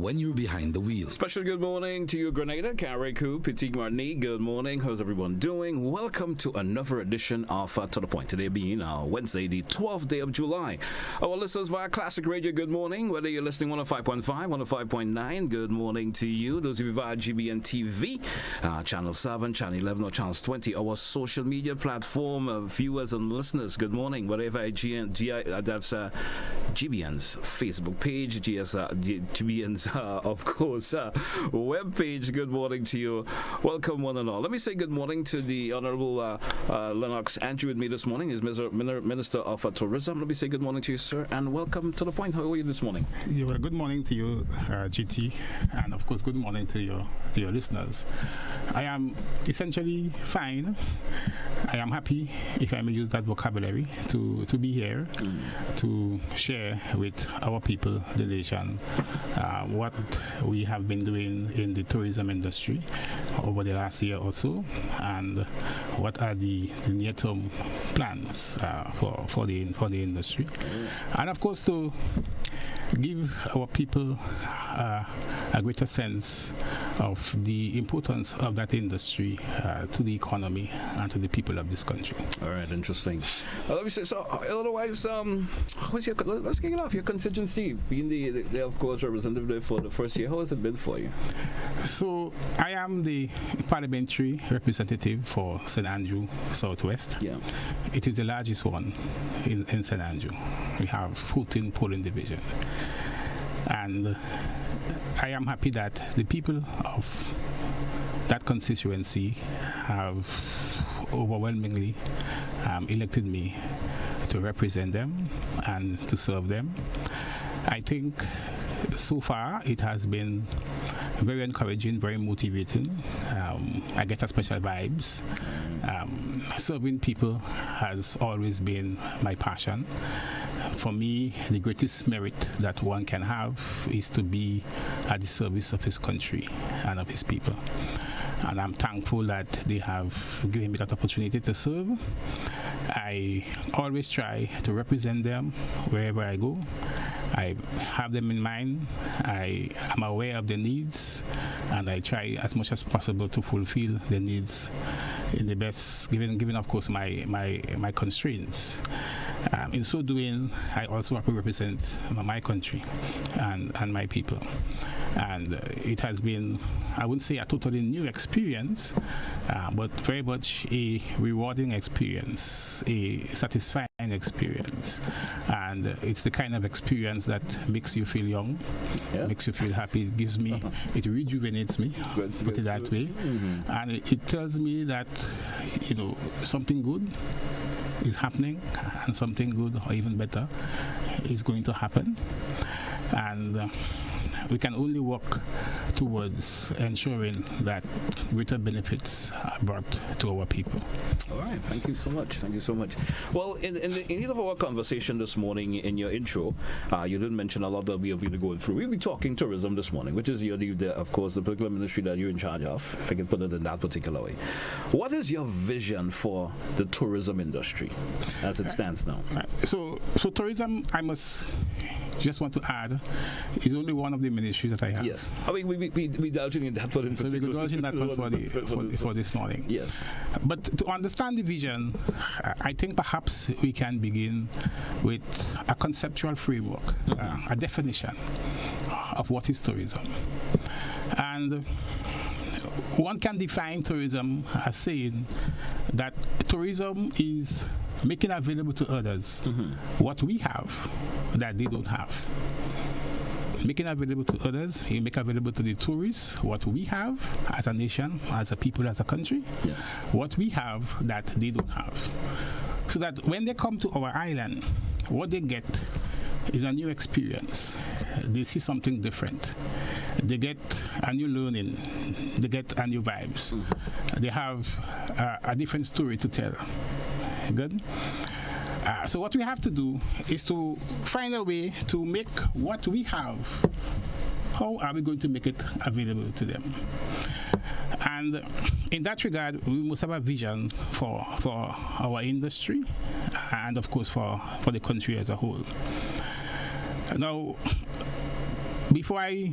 when you're behind the wheel. Special good morning to you, Grenada, Carriacou, Petit Martinique. Good morning. How's everyone doing? Welcome to another edition of To The Point. Today being Wednesday, the 12th day of July. Our listeners via Classic Radio, good morning. Whether you're listening 105.5, 105.9, good morning to you. Those of you via GBN TV, Channel 7, Channel 11, or Channel 20, our social media platform viewers and listeners, good morning. Whether via that's GBN's Facebook page, GBN's, of course, web page. Good morning to you. Welcome, one and all. Let me say good morning to the Honorable Lennox Andrew with me this morning. He's Minister of Tourism. Let me say good morning to you, sir, and welcome to The Point. How are you this morning? Good morning to you, GT, and of course, good morning to your listeners. I am essentially fine. I am happy, if I may use that vocabulary, to be here to share with our people, the nation, what we have been doing in the tourism industry over the last year or so, and what are the near-term plans for the industry, and of course to give our people a greater sense of the importance of that industry to the economy and to the people of this country. All right, interesting. Let me say, so otherwise, let's kick it off. Your constituency, being the of course, representative for the first year, how has it been for you? So, I am the parliamentary representative for St. Andrew Southwest. Yeah. It is the largest one in St. Andrew. We have 14 polling divisions. And I am happy that the people of that constituency have overwhelmingly elected me to represent them and to serve them. I think so far it has been very encouraging, very motivating. I get a special vibes. Serving people has always been my passion. For me, the greatest merit that one can have is to be at the service of his country and of his people. And I'm thankful that they have given me that opportunity to serve. I always try to represent them wherever I go. I have them in mind. I am aware of their needs, and I try as much as possible to fulfill their needs in the best, given of course my constraints. In so doing, I also have to represent my country and my people. And it has been, I wouldn't say a totally new experience, but very much a rewarding experience, a satisfying experience. And it's the kind of experience that makes you feel young, makes you feel happy. It gives me, it rejuvenates me, put it that way. Mm-hmm. And it tells me that, something good is happening, and something good or even better is going to happen. And we can only work towards ensuring that greater benefits are brought to our people. All right, thank you so much. Thank you so much. Well, in the heat of our conversation this morning, in your intro, you didn't mention a lot that we'll be going through. We'll be talking tourism this morning, which is of course, the particular ministry that you're in charge of, if I can put it in that particular way. What is your vision for the tourism industry as it stands now? So tourism, I must just want to add, is only one of the ministries that I have. Yes. I mean, we delve in that one in particular. So we could delve in that one for this morning. Yes. But to understand the vision, I think perhaps we can begin with a conceptual framework, a definition of what is tourism. And one can define tourism as saying that tourism is making available to others what we have that they don't have. Making available to others, you make available to the tourists what we have as a nation, as a people, as a country, what we have that they don't have. So that when they come to our island, what they get is a new experience. They see something different. They get a new learning. They get a new vibes. They have a different story to tell. Good? So what we have to do is to find a way to make what we have, how are we going to make it available to them? And in that regard, we must have a vision for our industry and, of course, for the country as a whole. Now, before I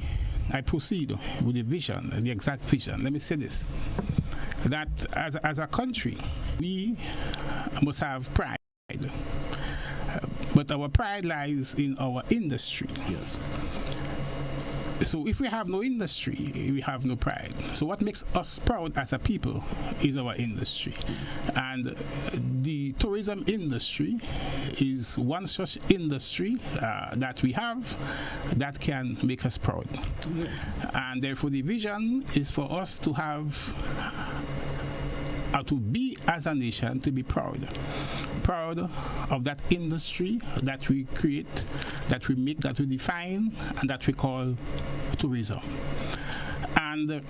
I proceed with the vision, the exact vision. Let me say this, that as a country, we must have pride. But our pride lies in our industry. Yes. So if we have no industry, we have no pride. So what makes us proud as a people is our industry. And the tourism industry is one such industry that we have that can make us proud. And therefore the vision is for us to have to be as a nation, to be proud of that industry that we create, that we make, that we define, and that we call tourism. And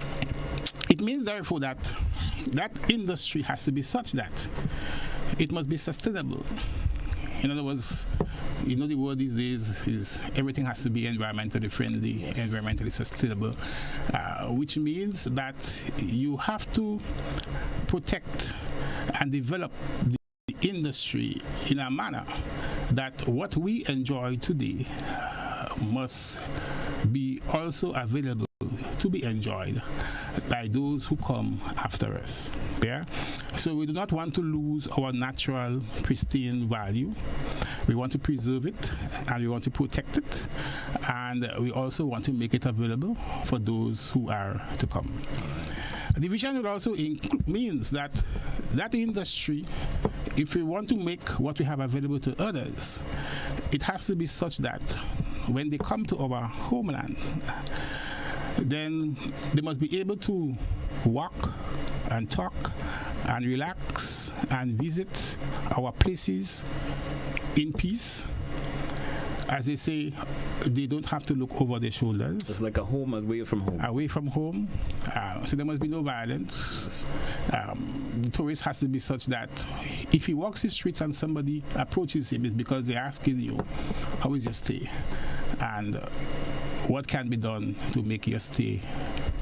it means therefore that that industry has to be such that it must be sustainable. In other words, the word these days is everything has to be environmentally friendly, yes, environmentally sustainable, which means that you have to protect and develop the industry in a manner that what we enjoy today must be also available to be enjoyed by those who come after us. Yeah? So we do not want to lose our natural pristine value. We want to preserve it, and we want to protect it, and we also want to make it available for those who are to come. The vision will also means that that industry, if we want to make what we have available to others, it has to be such that when they come to our homeland, then they must be able to walk and talk and relax and visit our places in peace. As they say, they don't have to look over their shoulders. It's like a home away from home. Away from home. So there must be no violence. The tourist has to be such that if he walks the streets and somebody approaches him, it's because they're asking you, how is your stay? And what can be done to make your stay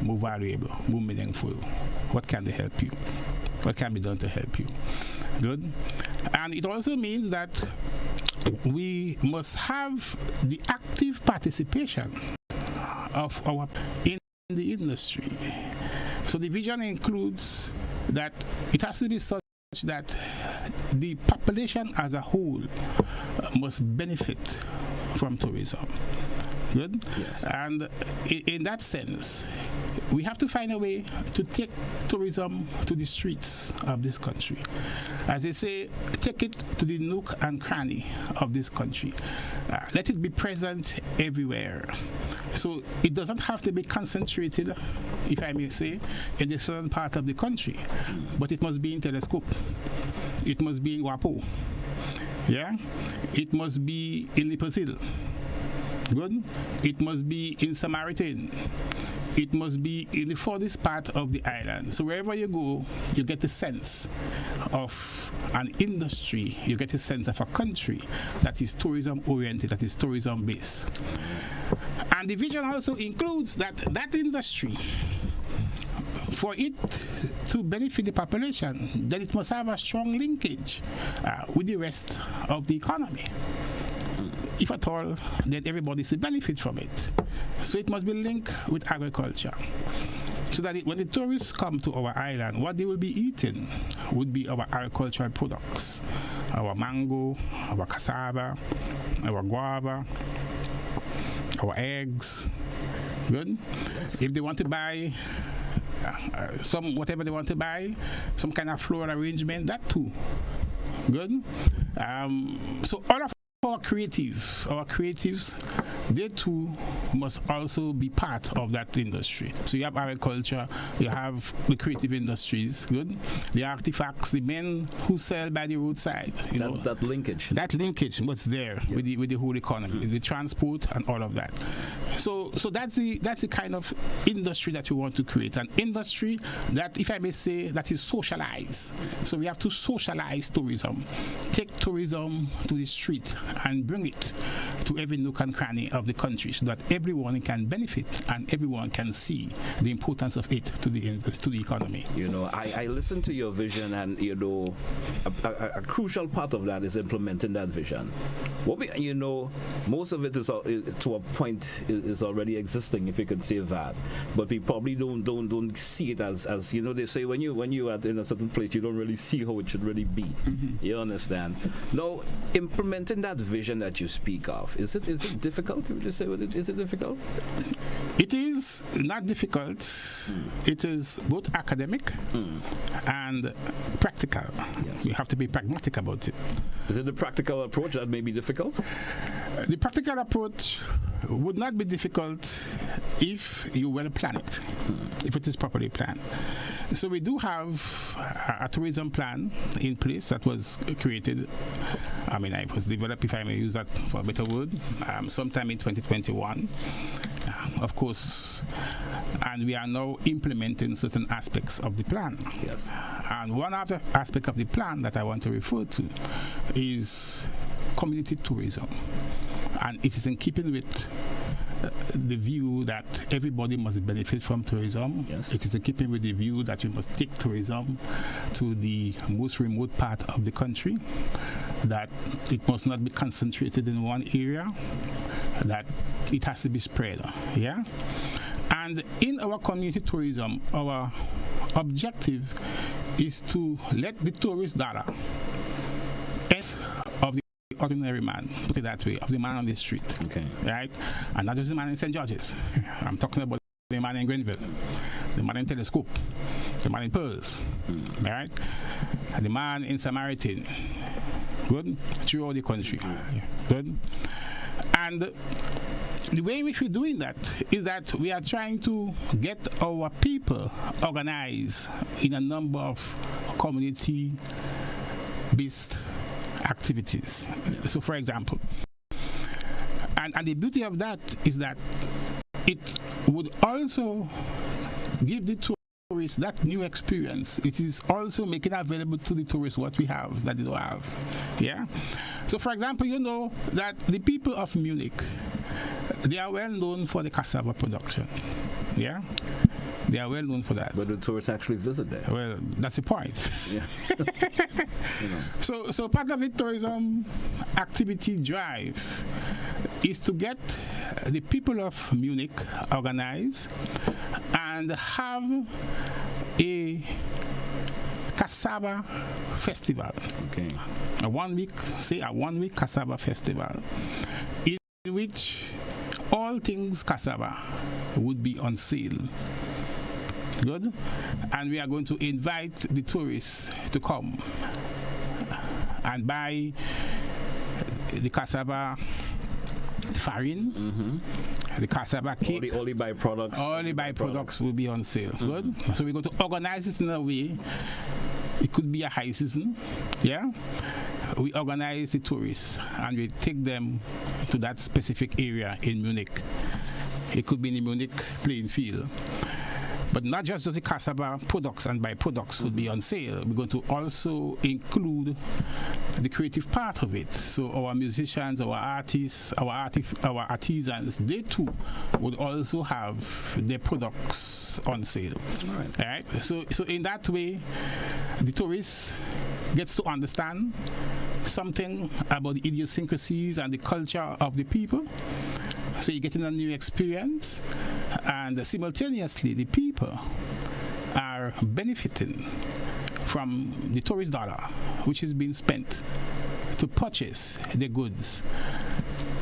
more valuable, more meaningful? What can they help you? What can be done to help you? Good. And it also means that we must have the active participation of our in the industry. So the vision includes that it has to be such that the population as a whole must benefit from tourism. Good? Yes. And in that sense, we have to find a way to take tourism to the streets of this country. As they say, take it to the nook and cranny of this country. Let it be present everywhere. So it doesn't have to be concentrated, if I may say, in the southern part of the country, but it must be in Telescope. It must be in Wapo. Yeah? It must be in Liposil. Good. It must be in Samaritan. It must be in the furthest part of the island. So wherever you go, you get a sense of an industry, you get a sense of a country that is tourism oriented, that is tourism based. And the vision also includes that industry, for it to benefit the population, then it must have a strong linkage with the rest of the economy. If at all, then everybody should benefit from it. So it must be linked with agriculture. So that when the tourists come to our island, what they will be eating would be our agricultural products. Our mango, our cassava, our guava, our eggs. Good? Yes. If they want to buy whatever they want to buy, some kind of floral arrangement, that too. Good? So all of our creatives, they too must also be part of that industry. So you have agriculture, you have the creative industries, good, the artifacts, the men who sell by the roadside. That linkage. That linkage was there, yeah, with the whole economy, the transport and all of that. So that's the kind of industry that we want to create, an industry that, if I may say, that is socialized. So we have to socialize tourism, take tourism to the street and bring it to every nook and cranny of the country so that everyone can benefit and everyone can see the importance of it to the economy. I listened to your vision, and a crucial part of that is implementing that vision. Most of it is to a point is already existing, if you could say that, but we probably don't see it as they say when you are in a certain place, you don't really see how it should really be. You understand? Now, implementing that vision that you speak of, is it difficult? Would you say is it difficult? It is not difficult. It is both academic and practical. Yes. You have to be pragmatic about it. Is it the practical approach that may be difficult? The practical approach would not be difficult if you well plan it, if it is properly planned. So we do have a tourism plan in place that was created. It was developed, if I may use that for a better word, sometime in 2021. Of course, and we are now implementing certain aspects of the plan. Yes. And one other aspect of the plan that I want to refer to is community tourism. And it is in keeping with the view that everybody must benefit from tourism. Yes. It is in keeping with the view that we must take tourism to the most remote part of the country, that it must not be concentrated in one area, that it has to be spread. Yeah? And in our community tourism, our objective is to let the tourist dollar of the ordinary man, put it that way, of the man on the street. Okay. Right? And not just the man in St. George's. I'm talking about the man in Greenville, the man in Telescope, the man in Pearls, right? And the man in Samaritan. Good? Throughout the country. Good? And the way in which we're doing that is that we are trying to get our people organized in a number of community-based activities. So, for example, and the beauty of that is that it would also give the tourists that new experience. It is also making available to the tourists what we have that they don't have. Yeah. So, for example, you know that the people of Munich, they are well known for the cassava production. Yeah. They are well known for that. But the tourists actually visit there. Well, that's the point. Yeah. So part of the tourism activity drive is to get the people of Munich organized and have a cassava festival. Okay. A one week cassava festival in which all things cassava would be on sale. Good. And we are going to invite the tourists to come and buy the cassava farine, the cassava cake. All the byproducts. All the byproducts will be on sale. Good. So we're going to organize it in a way. It could be a high season. Yeah. We organize the tourists and we take them to that specific area in Munich. It could be in the Munich playing field. But not just the cassava products and byproducts would be on sale. We're going to also include the creative part of it. So our musicians, our artists, our artisans, they too would also have their products on sale. All right. So in that way, the tourist gets to understand something about the idiosyncrasies and the culture of the people. So you're getting a new experience, and simultaneously the people are benefiting from the tourist dollar, which is being spent to purchase the goods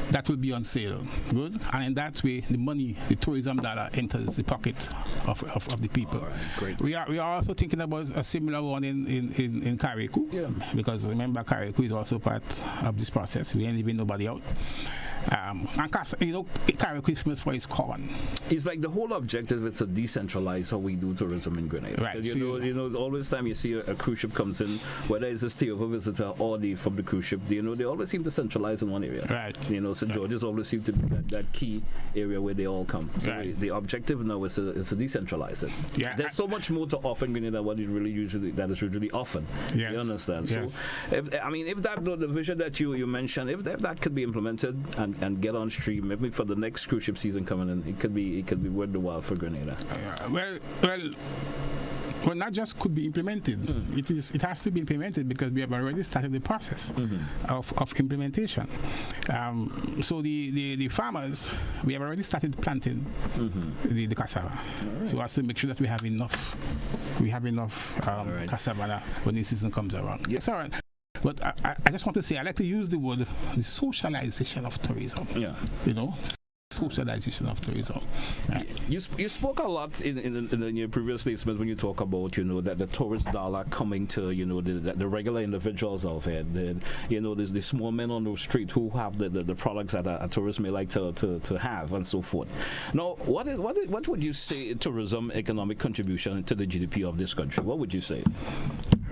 that will be on sale. Good. And in that way, the money, the tourism dollar, enters the pocket of the people. All right, great. We are also thinking about a similar one in Kareku. Yeah. Because remember, Kareku is also part of this process. We ain't leaving nobody out. And Kareku is famous for its corn. It's like the whole objective is to decentralize how we do tourism in Grenada. Right. You know, always time you see a cruise ship comes in, whether it's a stayover visitor or from the cruise ship, they always seem to centralize in one area. Right. St. George's always seems to be that key area where they all come. So the objective now is to decentralize it. Yeah. There's so much more to offer in Grenada than what it really is usually often. Yes. You understand? Yes. So, if that the vision that you mentioned, if that could be implemented and and get on stream, maybe for the next cruise ship season coming in, it could be worth the while for Grenada. Well, not just could be implemented. It has to be implemented because we have already started the process of implementation. So the farmers, we have already started planting the cassava. Right. So we have to make sure that we have enough cassava when the season comes around. Yes, all right. But I just want to say, I like to use the word the socialization of tourism. Yeah. Socialization of tourism. You spoke a lot in your previous statement when you talk about that the tourist dollar coming to the regular individuals out here. There's the small men on the street who have the products that a tourist may like to have and so forth. Now, what would you say tourism economic contribution to the GDP of this country? What would you say?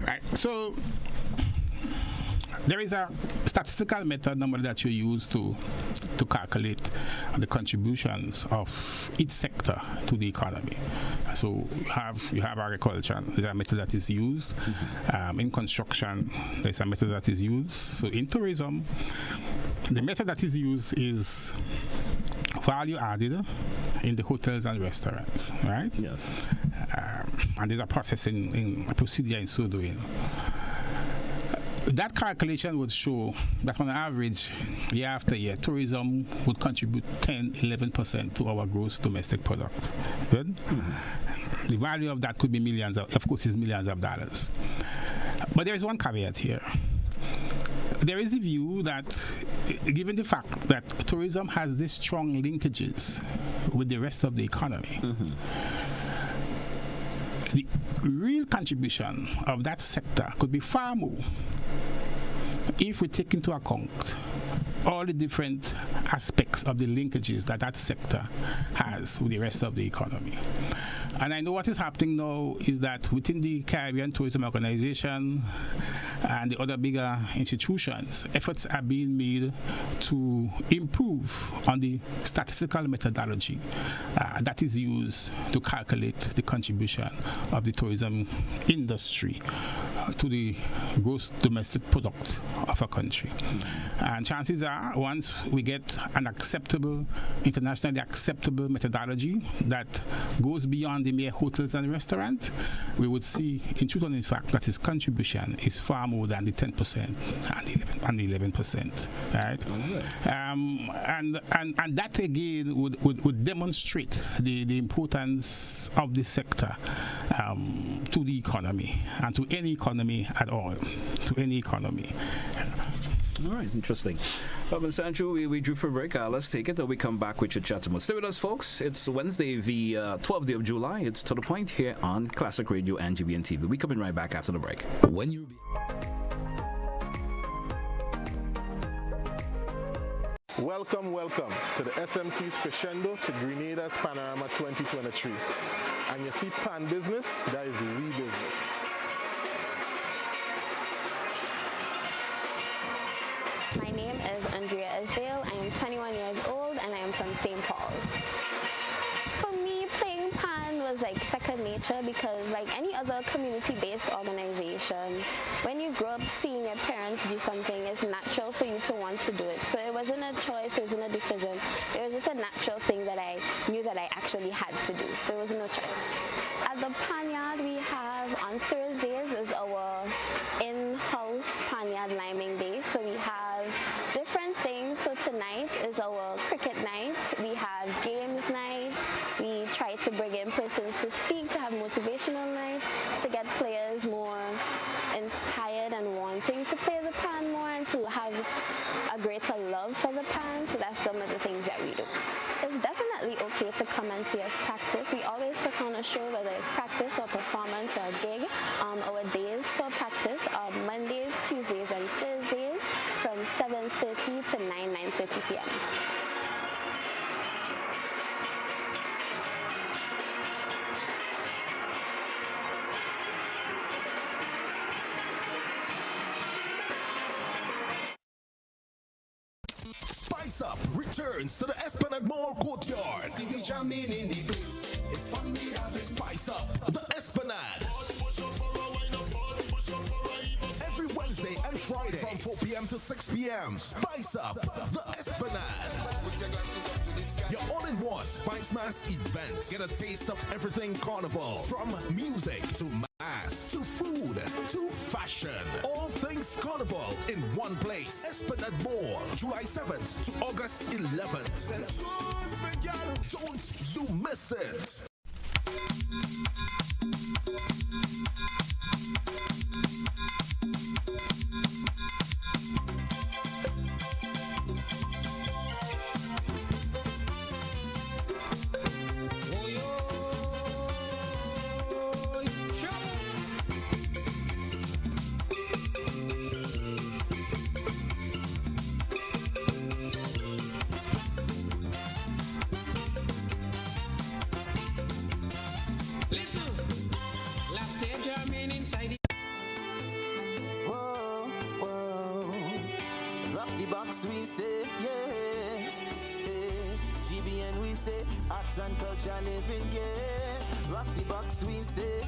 Right. So there is a statistical method number that you use to calculate the contributions of each sector to the economy. So you have agriculture. There's a method that is used. In construction, there's a method that is used. So in tourism, the method that is used is value added in the hotels and restaurants, right? Yes. And there's a process a procedure in so doing. That calculation would show that on average, year after year, tourism would contribute 10-11% to our gross domestic product. Good? The value of that could be millions of course, is millions of dollars. But there is one caveat here. There is a view that, given the fact that tourism has these strong linkages with the rest of the economy, the real contribution of that sector could be far more if we take into account all the different aspects of the linkages that sector has with the rest of the economy. And I know what is happening now is that within the Caribbean Tourism Organization and the other bigger institutions, efforts are being made to improve on the statistical methodology that is used to calculate the contribution of the tourism industry to the gross domestic product of a country. And chances are, once we get an internationally acceptable methodology that goes beyond the mere hotels and restaurants, we would see, in truth and in fact, that his contribution is far more than the 10% and 11%. Right? And that again would demonstrate the importance of this sector to the economy and to any economy at all, to any economy. All right, interesting. Ms. Andrew, we drew for a break. Let's take it, then we come back with your chat tomorrow. Stay with us, folks. It's Wednesday, the 12th day of July. It's To The Point here on Classic Radio and GBN TV. We're coming right back after the break. When you Welcome to the SMC's Crescendo to Grenada's Panorama 2023. And you see pan business, that is we business. My name is Andrea Esdale. I am 21 years old and I am from St. Paul's. For me, playing pan was like second nature because like any other community-based organization, when you grow up seeing your parents do something, it's natural for you to want to do it. So it wasn't a choice, it wasn't a decision. It was just a natural thing that I knew that I actually had to do. So it was no choice. At the Panyard, we have on Thursdays is our in-house Panyard Liming Day. So we have different things. So tonight is our cricket night. We have games night. We try to bring in persons to speak, to have motivational nights, to get players more inspired and wanting to play the pan more and to have a greater love for the pan. So that's some of the things that we do. It's definitely okay to come and see us practice. We always put on a show, whether it's practice or performance or a gig. Our days for practice are Mondays, Tuesdays, and Thursdays from 7:30 to 9:30 p.m. Spice Up returns to the Esplanade Mall Courtyard. Spice Up the Esplanade. Every Wednesday and On Friday from 4 p.m. to 6 p.m. Spice up the Esplanade. Your all-in-one Spice Mass event. Get a taste of everything carnival. From music to mass to food to fashion. All things carnival in one place. Esplanade Mall, July 7th to August 11th. Don't you miss it. Listen, last stage I mean inside the Whoa, whoa. Rock the box, we say, yeah. GBN, we say, arts and culture living, yeah. Rock the box, we say.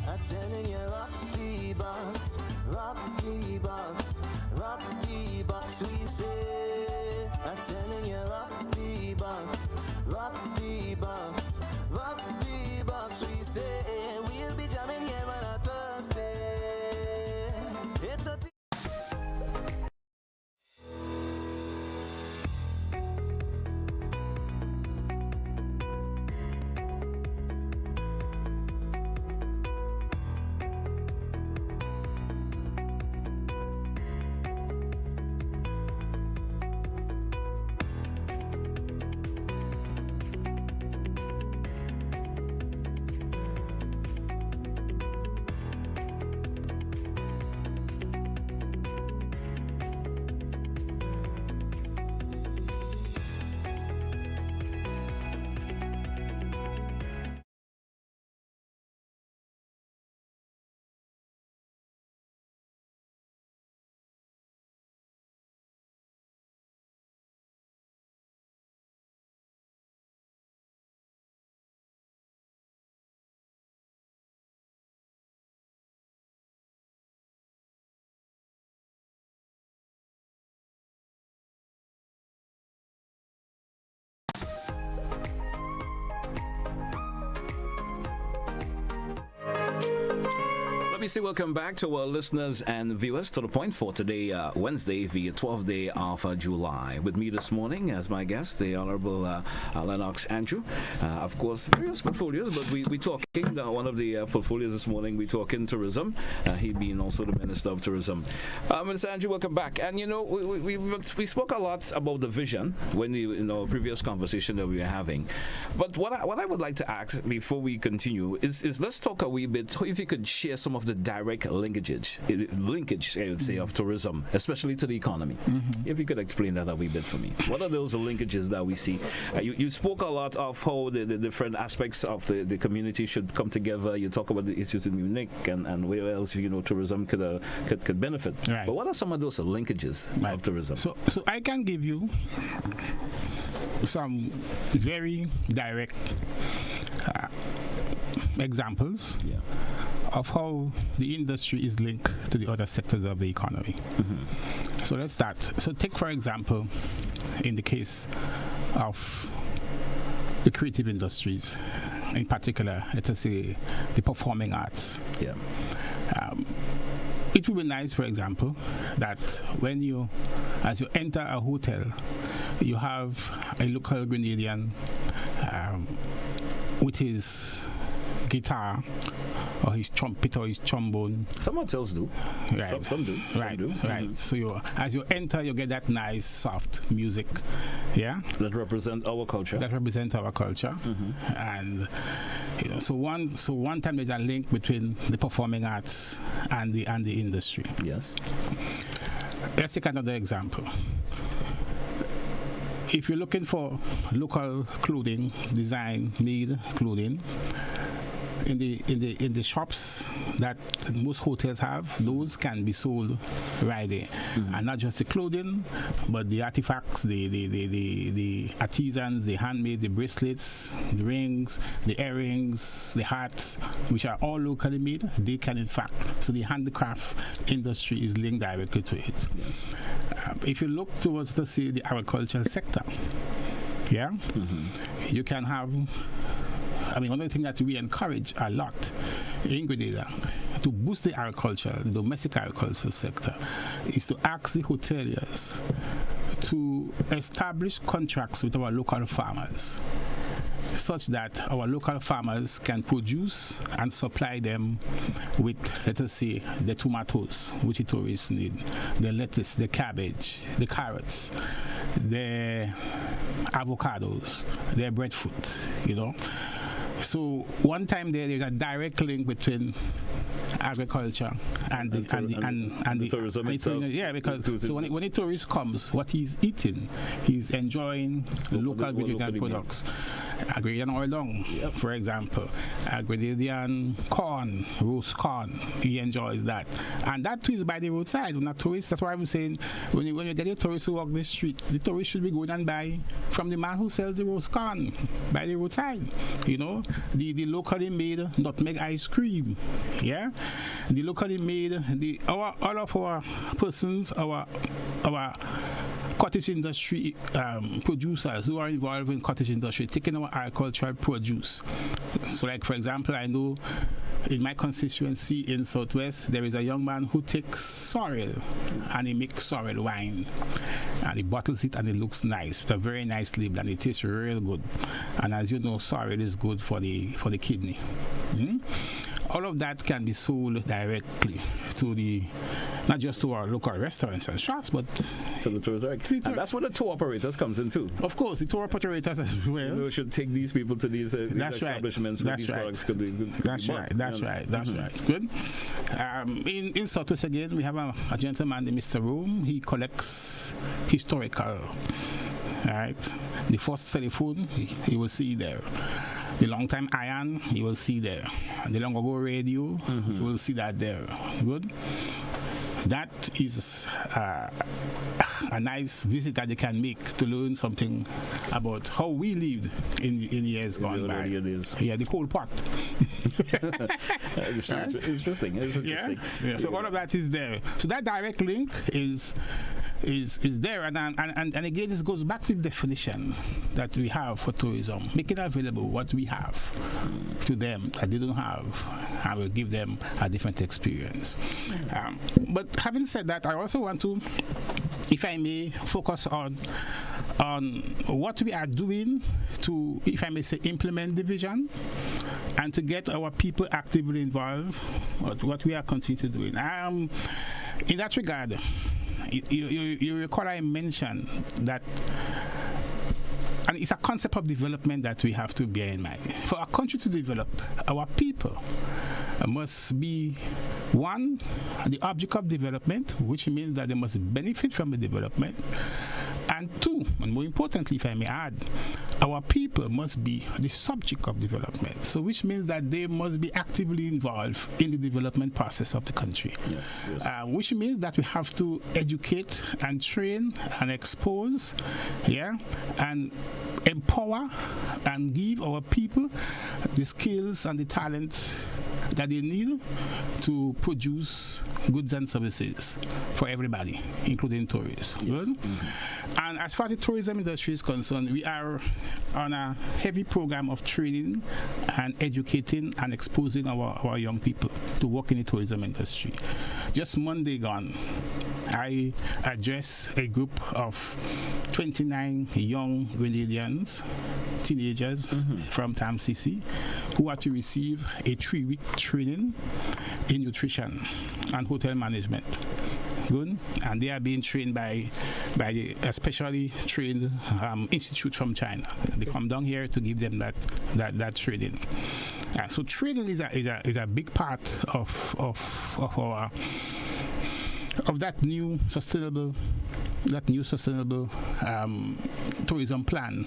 I'm telling you, rock the box, rock the box, rock the box, we say. I'm telling you, rock the box, rock the box, rock the box, we say. We'll be jamming here on a Thursday. It's a Let me say welcome back to our listeners and viewers to the point for today, Wednesday, the 12th day of July. With me this morning as my guest, the Honorable Lennox Andrew. Of course, various portfolios, but we talking, one of the portfolios this morning, we talking tourism. He being also the Minister of Tourism. Mr. Andrew, welcome back. And you know, we spoke a lot about the vision when in our previous conversation that we were having. But what I would like to ask before we continue is let's talk a wee bit, if you could share some of the direct linkage, I would say, of tourism, especially to the economy. If you could explain that a wee bit for me. What are those linkages that we see? You spoke a lot of how the different aspects of the community should come together. You talk about the issues in Munich and where else tourism could benefit. Right. But what are some of those linkages of tourism? So I can give you some very direct examples of how the industry is linked to the other sectors of the economy. So let's start. So take, for example, in the case of the creative industries, in particular, let us say the performing arts. It would be nice, for example, that as you enter a hotel, you have a local Grenadian with his guitar or his trumpet or his trombone. Some hotels do. Right. Some do. Right. Some do. Right. So as you enter, you get that nice, soft music. Yeah. That represent our culture. And so one time there's a link between the performing arts and the industry. Yes. Let's take another example. If you're looking for local clothing, design made clothing, in the shops that most hotels have, those can be sold right there, and not just the clothing, but the artifacts, the artisans, the handmade, the bracelets, the rings, the earrings, the hats, which are all locally made. They can, in fact, so the handicraft industry is linked directly to it. Yes. If you look towards, let's say, the agricultural sector, you can have. I mean, one of the things that we encourage a lot in Grenada to boost the agriculture, the domestic agricultural sector, is to ask the hoteliers to establish contracts with our local farmers, such that our local farmers can produce and supply them with, let us say, the tomatoes, which the tourists need, the lettuce, the cabbage, the carrots, the avocados, the breadfruit, So one time there's a direct link between agriculture and the tourism itself. Yeah, because so when a tourist comes, what he's eating, he's enjoying local Grenadian products. Grenadian oil, for example, Grenadian corn, roast corn, he enjoys that, and that too is by the roadside. Not tourists. That's why I'm saying when you get a tourist who walk the street, the tourist should be going and buy from the man who sells the roast corn by the roadside. The locally made nutmeg ice cream, the locally made all of our persons, our cottage industry producers who are involved in cottage industry, taking our agricultural produce. So, like for example, I know in my constituency in Southwest, there is a young man who takes sorrel and he makes sorrel wine, and he bottles it and it looks nice with a very nice label and it tastes real good. And as you know, sorrel is good for the kidney. All of that can be sold directly to not just to our local restaurants and shops, but to the tourists. And that's where the tour operators comes in too. Of course, the tour operators as well. We should take these people to these establishments where these products could be good. That's right. Good. In Southwest again, we have a gentleman, Mr. Rome. He collects historical. Right. The first telephone, he will see there. The long time iron, you will see there. The long ago radio, you will see that there. Good. That is a nice visit that you can make to learn something about how we lived in years gone by. Yeah, the coal pot. It's interesting. Yeah. So all of that is there. So that direct link is there, and again, this goes back to the definition that we have for tourism, making available what we have to them that they don't have, and will give them a different experience. But having said that, I also want to, if I may, focus on what we are doing to, if I may say, implement the vision and to get our people actively involved. What we are continuing to do. In that regard, you recall I mentioned that, and it's a concept of development that we have to bear in mind. For our country to develop, our people must be, one, the object of development, which means that they must benefit from the development. And two, and more importantly, if I may add, our people must be the subject of development. So which means that they must be actively involved in the development process of the country. Yes. Which means that we have to educate and train and expose, and empower and give our people the skills and the talent that they need to produce goods and services for everybody, including tourists. Yes. And as far as the tourism industry is concerned, we are on a heavy program of training and educating and exposing our young people to work in the tourism industry. Just Monday gone, I addressed a group of 29 young Grenadians, teenagers from TAMCC, who are to receive a 3-week training in nutrition and hotel management. Good. And they are being trained by a specially trained institute from China. They come down here to give them that training. So training is a big part of that new sustainable tourism plan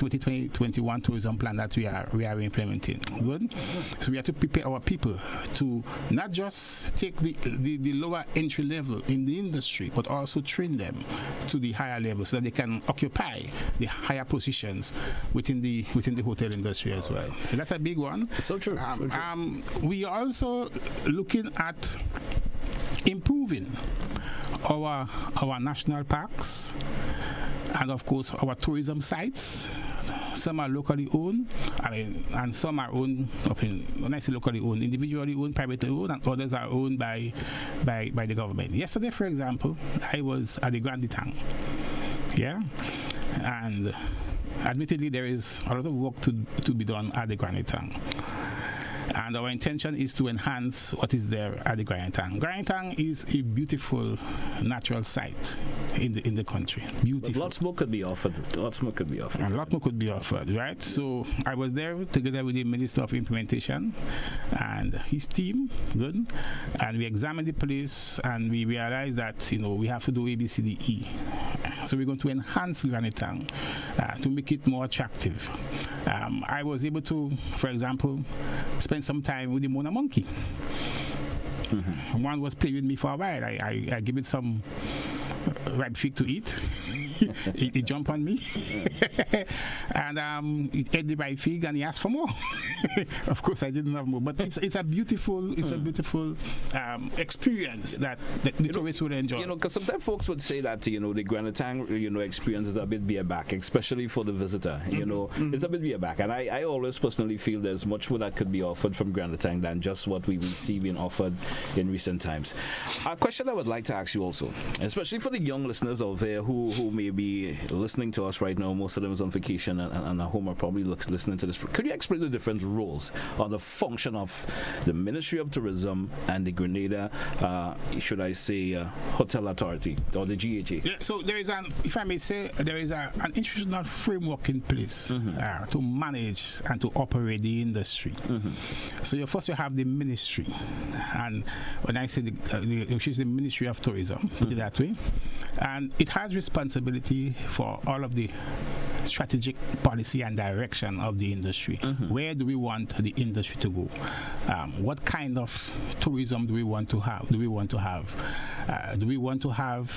2020-21 tourism plan that we are implementing. Good. So we have to prepare our people to not just take the lower entry level in the industry, but also train them to the higher level so that they can occupy the higher positions within the hotel industry as well. So that's a big one. So true. We are also looking at improving our national parks and of course our tourism sites. Some are locally owned, and some are owned. When I say locally owned, individually owned, privately owned, and others are owned by the government. Yesterday, for example, I was at the Grand Tang, and admittedly there is a lot of work to be done at the Grand Tang. And our intention is to enhance what is there at the Grand Tang. Grand Tang is a beautiful natural site in the country. Beautiful. But lots more could be offered. And a lot more could be offered, right? So I was there together with the Minister of Implementation and his team, good. And we examined the place and we realized that, we have to do A, B, C, D, E. So we're going to enhance Grand Tang to make it more attractive. I was able to, for example, spend some time with the Mona monkey. One was playing with me for a while. I give it some ripe fig to eat. He jumped on me and he ate the ripe fig and he asked for more. Of course I didn't have more, but it's a beautiful experience that the tourists would enjoy. Because sometimes folks would say that the Grand Tang experience is a bit bareback, especially for the visitor. It's a bit bareback, and I always personally feel there's much more that could be offered from Grand Tang than just what we see being offered in recent times. A question I would like to ask you also, especially for the young listeners out there who may be listening to us right now, most of them is on vacation and at home are probably listening to this. Could you explain the different roles or the function of the Ministry of Tourism and the Grenada, should I say, Hotel Authority or the GHA? Yeah, so there is an institutional framework in place to manage and to operate the industry. So you have the ministry, and when I say which is the Ministry of Tourism, put it that way, and it has responsibility for all of the strategic policy and direction of the industry. Where do we want the industry to go? What kind of tourism do we want to have? Do we want to have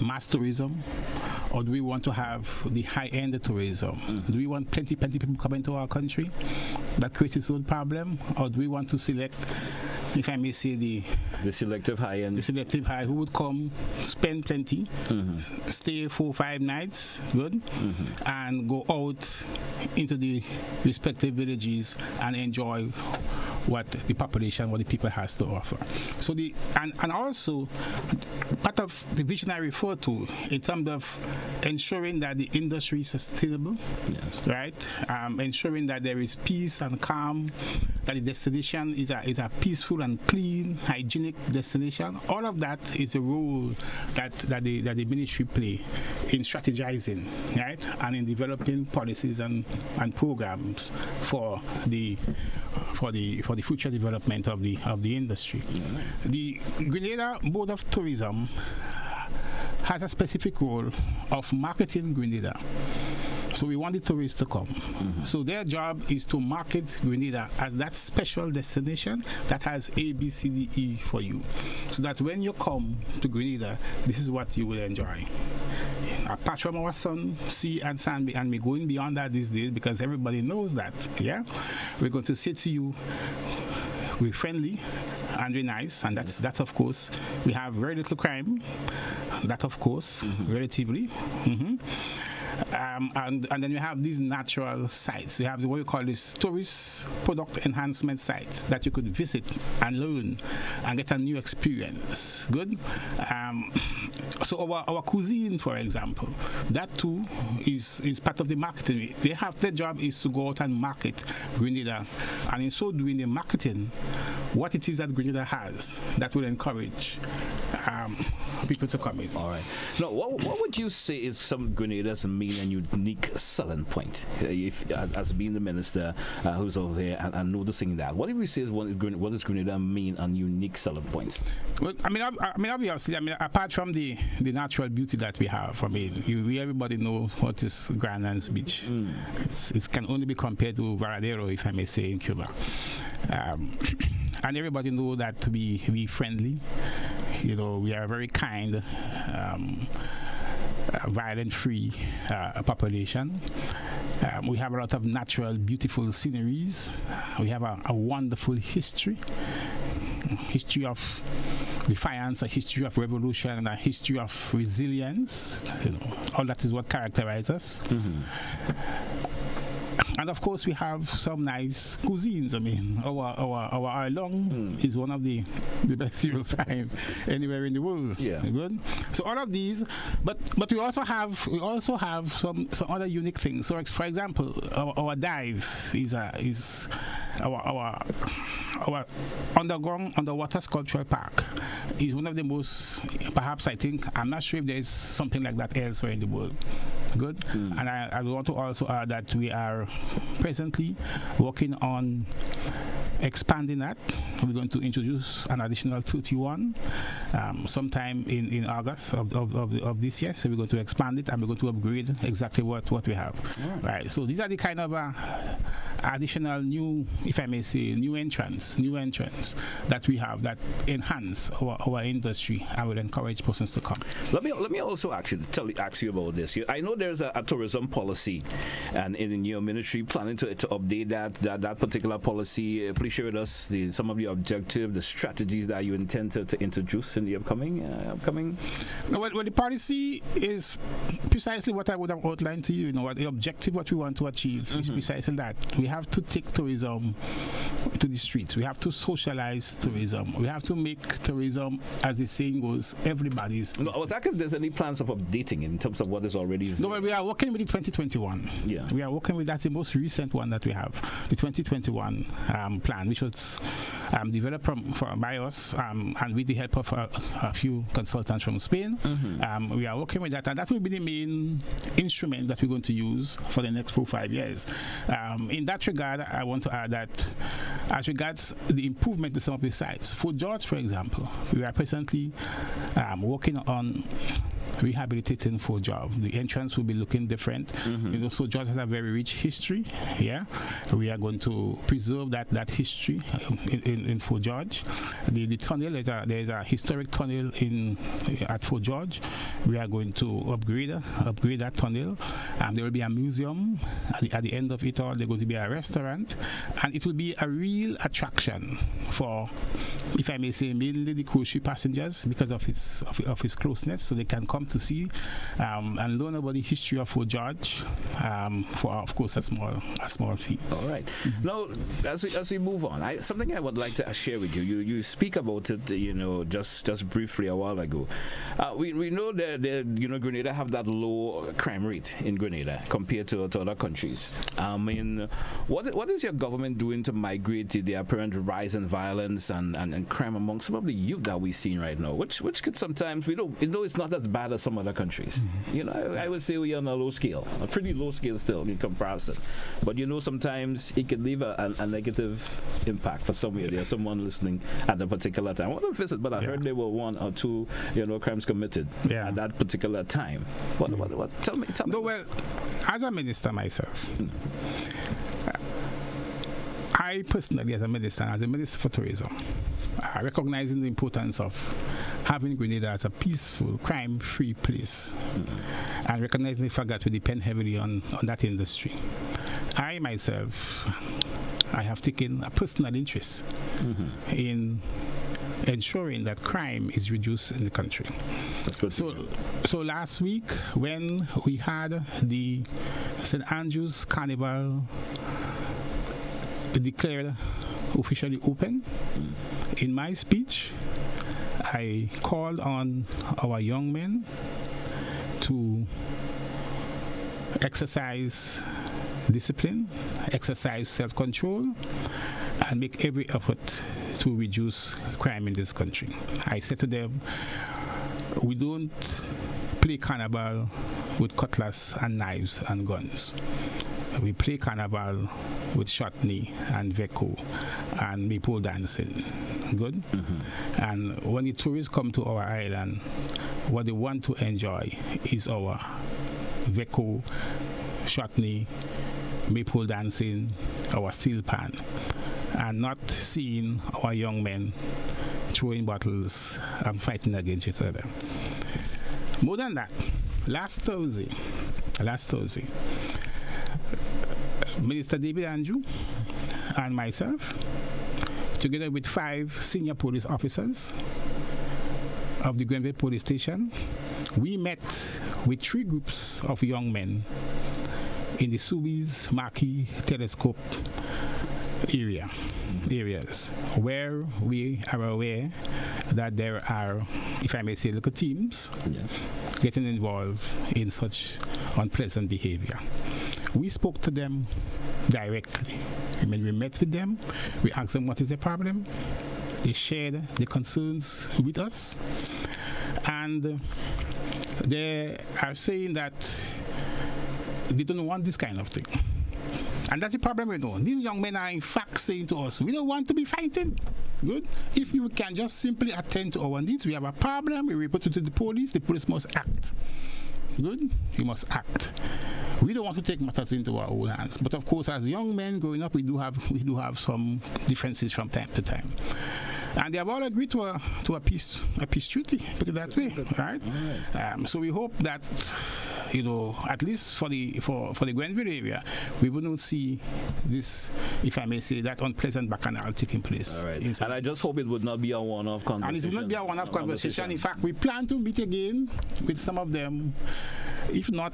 mass tourism, or do we want to have the high-end tourism? Do we want plenty people coming to our country that creates its own problem, or do we want to select, if I may say, the selective high-end? The selective high, who would come, spend plenty, stay 4-5 nights, good, and go out into the respective villages and enjoy what the population, what the people has to offer. So and also part of the vision I refer to in terms of ensuring that the industry is sustainable, right? Ensuring that there is peace and calm, that the destination is a peaceful and clean, hygienic destination. All of that is a role that the ministry play in strategizing, right, and in developing policies and programs for the future development of the industry. The Grenada Board of Tourism has a specific role of marketing Grenada. So we want the tourists to come. So their job is to market Grenada as that special destination that has A, B, C, D, E for you. So that when you come to Grenada, this is what you will enjoy. Apart from our sun, sea, and sand, and we're going beyond that these days because everybody knows that, we're going to say to you, we're friendly and we're nice, and that's of course, we have very little crime, that of course, relatively. And then we have these natural sites. We have what we call this tourist product enhancement site that you could visit and learn and get a new experience. Good. So our cuisine, for example, that too is part of the marketing. Their job is to go out and market Grenada, and in so doing the marketing, what it is that Grenada has that will encourage people to come in. All right. Now, what would you say is some Grenada's main and unique selling point? If as being the minister who's over there and noticing that, what do you say is what is Grenada's main and unique selling points? Well, I mean, obviously, apart from the natural beauty that we have, everybody knows what is Grand Anse Beach. It can only be compared to Varadero, if I may say, in Cuba. And everybody knows that we friendly. We are very kind, violent-free population. We have a lot of natural, beautiful sceneries. We have a wonderful history of defiance, a history of revolution, and a history of resilience. All that is what characterizes us. And of course, we have some nice cuisines. I mean, our along is one of the best you will find anywhere in the world. Yeah. Good. So all of these, but we also have some other unique things. So, for example, our dive is our underwater sculptural park is one of the most, perhaps I'm not sure if there's something like that elsewhere in the world. Good. And I want to also add that we are presently working on expanding that. We're going to introduce an additional 31 sometime in August of this year. So we're going to expand it and we're going to upgrade exactly what we have. Right. So these are the kind of additional new, if I may say, new entrants that we have that enhance our industry and will encourage persons to come. Let me also ask you about this. I know there's a tourism policy, and in your ministry planning to update that particular policy. Please share with us some of the objectives, the strategies that you intend to introduce in the upcoming. No, well, the policy is precisely what I would have outlined to you. What the objective, what we want to achieve is precisely that. We have to take tourism to the streets. We have to socialize tourism. We have to make tourism, as the saying goes, everybody's business. I was asking if there's any plans of updating in terms of what is already. No, well, we are working with the 2021. Yeah. We are working with, that's the most recent one that we have, the 2021 plan, which was developed by us and with the help of a few consultants from Spain. We are working with that, and that will be the main instrument that we're going to use for the next 4-5 years. In that regard, I want to add that as regards the improvement of some of the sites, for George, for example, we are presently working on rehabilitating Fort George. The entrance will be looking different. So George has a very rich history. Yeah, we are going to preserve that history in Fort George. The tunnel, there's a historic tunnel at Fort George. We are going to upgrade that tunnel. There will be a museum at the end of it all. There's going to be a restaurant, and it will be a real attraction for, if I may say, mainly the cruise ship passengers because of its closeness, so they can come to see and learn about the history of Fort George for, of course, a small fee. All right. Now, as we move on, something I would like to share with you. You speak about it, just briefly a while ago. We know that Grenada have that low crime rate in Grenada compared to other countries. I mean, what is your government doing to migrate the apparent rise in violence and crime among some of the youth that we're seeing right now, which could sometimes, we know it's not as bad as some other countries. I would say we are on a low scale, a pretty low scale still in comparison. But sometimes it could leave a negative impact for somewhere there, someone listening at a particular time. I want to visit, but I heard there were 1 or 2, crimes committed at that particular time. What? Tell me. No, well, as a minister myself, I personally, as a minister for tourism, recognizing the importance of having Grenada as a peaceful, crime-free place, and recognizing the fact that we depend heavily on that industry, I myself, I have taken a personal interest in ensuring that crime is reduced in the country. That's good. So last week, when we had the St. Andrew's Carnival declared officially open, in my speech, I called on our young men to exercise discipline, exercise self-control, and make every effort to reduce crime in this country. I said to them, we don't play carnival with cutlass and knives and guns. We play carnival with shotney and veco and maple dancing. Good? And when the tourists come to our island, what they want to enjoy is our veco, shotney, maple dancing, our steel pan, and not seeing our young men throwing bottles and fighting against each other. More than that, last Thursday, Minister David Andrew and myself, together with 5 senior police officers of the Grenville Police Station, we met with 3 groups of young men in the Suez Marquis Telescope areas where we are aware that there are, if I may say, little teams getting involved in such unpleasant behavior. We spoke to them directly. When we met with them, we asked them what is the problem. They shared the concerns with us, and they are saying that they don't want this kind of thing. And that's the problem, you know. These young men are in fact saying to us, we don't want to be fighting. Good. If you can just simply attend to our needs, we have a problem, we report it to the police must act. Good. We must act. We don't want to take matters into our own hands. But of course, as young men growing up, we do have some differences from time to time. And they have all agreed to a peace treaty, put it that way, right? So we hope that, you know, at least for the Grenville area, we will not see this, if I may say, that unpleasant bacchanal taking place. All right. And I just hope it would not be a one-off conversation. And it will not be a one-off conversation. In fact, we plan to meet again with some of them, if not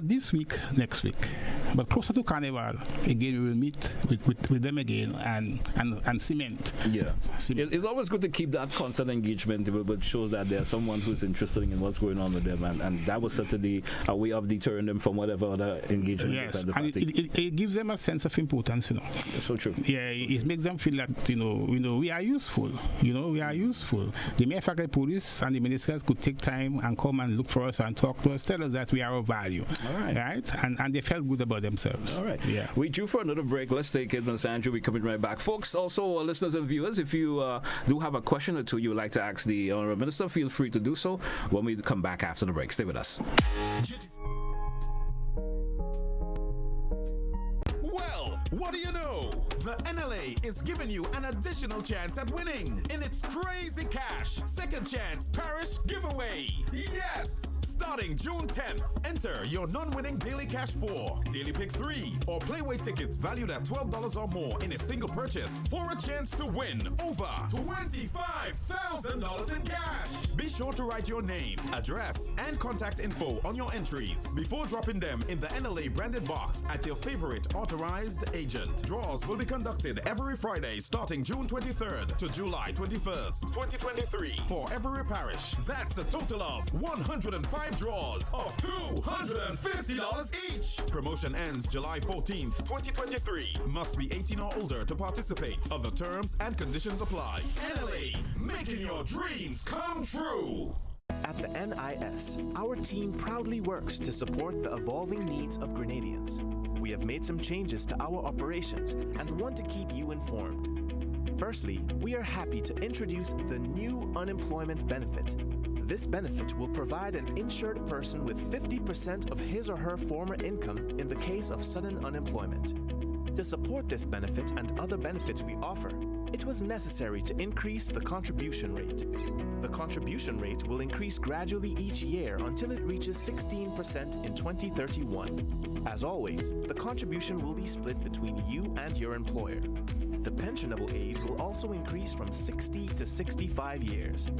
this week, next week. But closer to Carnival, again, we will meet with them again and cement. Yeah. It's always good to keep that constant engagement, but show that there's someone who's interested in what's going on with them. And that was certainly a way of deterring them from whatever other engagement. Yes, and it gives them a sense of importance, you know. That's so true. Yeah, it makes them feel that, you know, we are useful. You know, we are useful. The mere fact that police and the ministers could take time and come and look for us and talk to us, tell us that we are of value. All right. Right? And they felt good about themselves. All right. Yeah. We due for another break. Let's take it, Mr. Andrew. We're coming right back. Folks, also listeners and viewers, if you do have a question or two you would like to ask the Honourable Minister, feel free to do so when we come back after the break. Stay with us. Well, what do you know? The NLA is giving you an additional chance at winning in its Crazy Cash Second Chance Parish Giveaway. Yes! Starting June 10th, enter your non-winning Daily Cash 4, Daily Pick 3, or Playway tickets valued at $12 or more in a single purchase for a chance to win over $25,000 in cash. Be sure to write your name, address, and contact info on your entries before dropping them in the NLA branded box at your favorite authorized agent. Draws will be conducted every Friday starting June 23rd to July 21st, 2023 for every parish. That's a total of 105 draws of $250 each. Promotion ends July 14th, 2023. Must be 18 or older to participate. Other terms and conditions apply. NLA, making your dreams come true. At the NIS, our team proudly works to support the evolving needs of Grenadians. We have made some changes to our operations and want to keep you informed. Firstly, we are happy to introduce the new unemployment benefit. This benefit will provide an insured person with 50% of his or her former income in the case of sudden unemployment. To support this benefit and other benefits we offer, it was necessary to increase the contribution rate. The contribution rate will increase gradually each year until it reaches 16% in 2031. As always, the contribution will be split between you and your employer. The pensionable age will also increase from 60 to 65 years.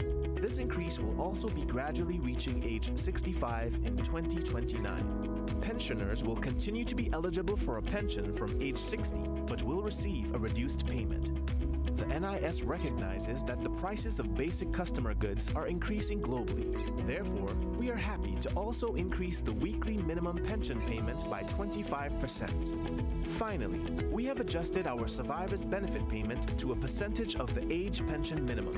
This increase will also be gradually reaching age 65 in 2029. Pensioners will continue to be eligible for a pension from age 60, but will receive a reduced payment. The NIS recognizes that the prices of basic customer goods are increasing globally. Therefore, we are happy to also increase the weekly minimum pension payment by 25%. Finally, we have adjusted our survivor's benefit payment to a percentage of the age pension minimum.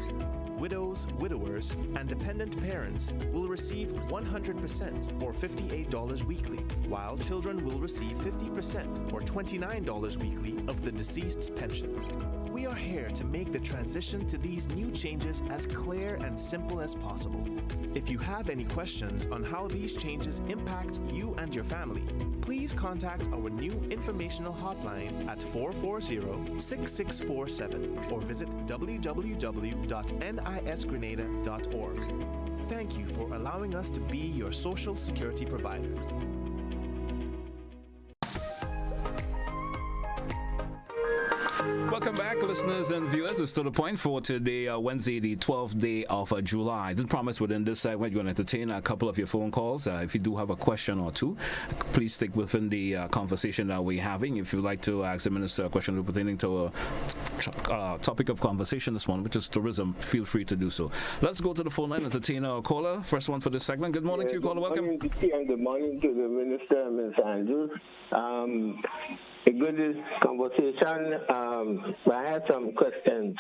widows, widowers, and dependent parents will receive 100% or $58 weekly, while children will receive 50% or $29 weekly of the deceased's pension. We are here to make the transition to these new changes as clear and simple as possible. If you have any questions on how these changes impact you and your family, please contact our new informational hotline at 440-6647 or visit www.nisgrenada.org. Thank you for allowing us to be your social security provider. Welcome back, listeners and viewers. It's to the point for today, Wednesday, the 12th day of July. I did promise within this segment you're going to entertain a couple of your phone calls. If you do have a question or two, please stick within the conversation that we're having. If you'd like to ask the minister a question pertaining to a topic of conversation this morning, which is tourism, feel free to do so. Let's go to the phone line and entertain our caller. First one for this segment. Good morning to you, caller. Welcome. Good morning to the minister, Ms. Andrews. A good conversation. I have some questions.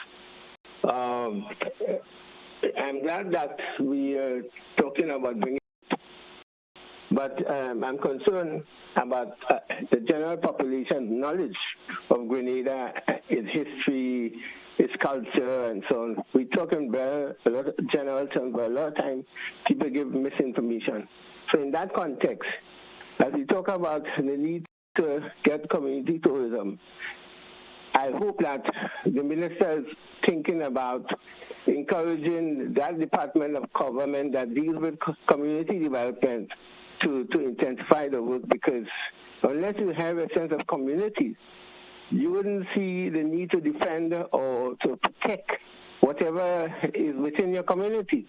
I'm glad that we are talking about bringing, but I'm concerned about the general population knowledge of Grenada, its history, its culture, and so on. We're talking about a lot of general terms, but a lot of times people give misinformation. So in that context, as we talk about the need to get community tourism, I hope that the minister is thinking about encouraging that department of government that deals with community development to intensify the work, because unless you have a sense of community, you wouldn't see the need to defend or to protect whatever is within your community.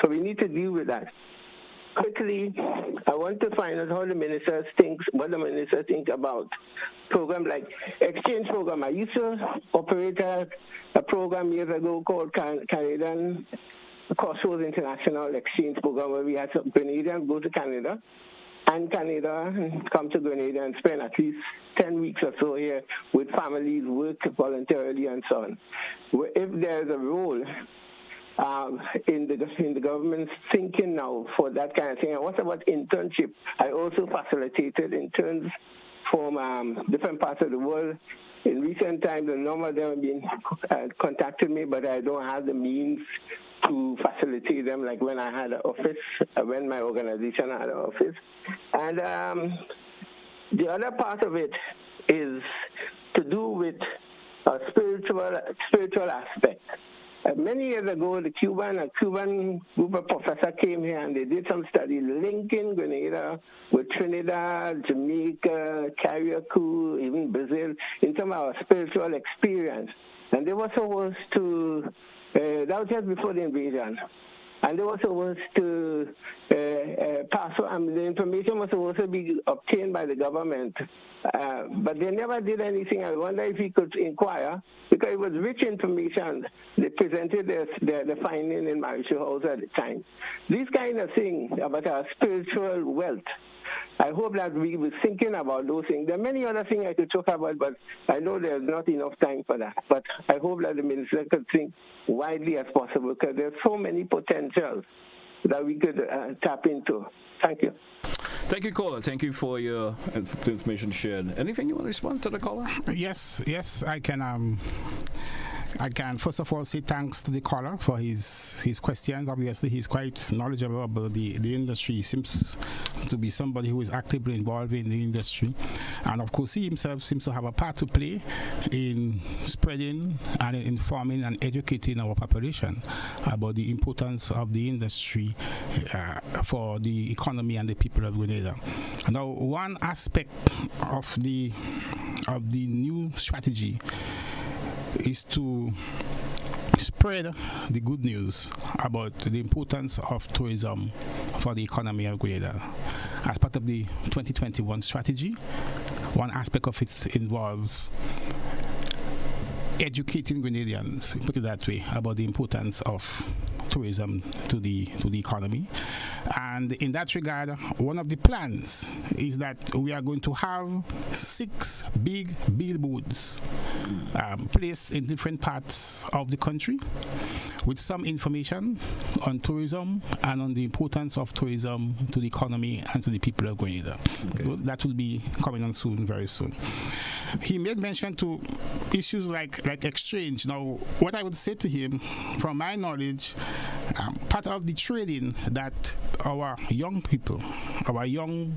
So we need to deal with that. Quickly, I want to find out how the minister thinks, what the minister thinks about programs like exchange program. I used to operate a program years ago called Canadian Crossroads International Exchange Program, where we had some Grenadians go to Canada and Canada come to Grenada and spend at least 10 weeks or so here with families, work voluntarily and so on. If there's a role in the government's thinking now for that kind of thing. And what about internship? I also facilitated interns from different parts of the world. In recent times, a number of them have been contacted me, but I don't have the means to facilitate them, like when I had an office, when my organization had an office. And the other part of it is to do with a spiritual aspect. Many years ago, a Cuban group of professors came here and they did some study linking Grenada with Trinidad, Jamaica, Carriacou, even Brazil, in some of our spiritual experience. And they were supposed to, that was just before the invasion, and they were supposed to pass on, the information was supposed to be obtained by the government. But they never did anything. I wonder if he could inquire, because it was rich information. They presented the finding in Marisha House at the time. These kind of things about our spiritual wealth, I hope that we were thinking about those things. There are many other things I could talk about, but I know there's not enough time for that. But I hope that the minister could think widely as possible, because there's so many potentials that we could tap into. Thank you. Thank you, caller. Thank you for your information shared. Anything you want to respond to the caller? Yes, I can. I can first of all say thanks to the caller for his questions. Obviously, he's quite knowledgeable about the industry. He seems to be somebody who is actively involved in the industry. And of course, he himself seems to have a part to play in spreading and informing and educating our population about the importance of the industry for the economy and the people of Grenada. Now, one aspect of the new strategy is to spread the good news about the importance of tourism for the economy of Grenada. As part of the 2021 strategy, one aspect of it involves educating Grenadians, put it that way, about the importance of tourism to the economy. And in that regard, one of the plans is that we are going to have 6 big billboards placed in different parts of the country, with some information on tourism and on the importance of tourism to the economy and to the people of Grenada. Okay. That will be coming on soon, very soon. He made mention to issues like exchange. Now, what I would say to him, from my knowledge, part of the trading that our young people, our young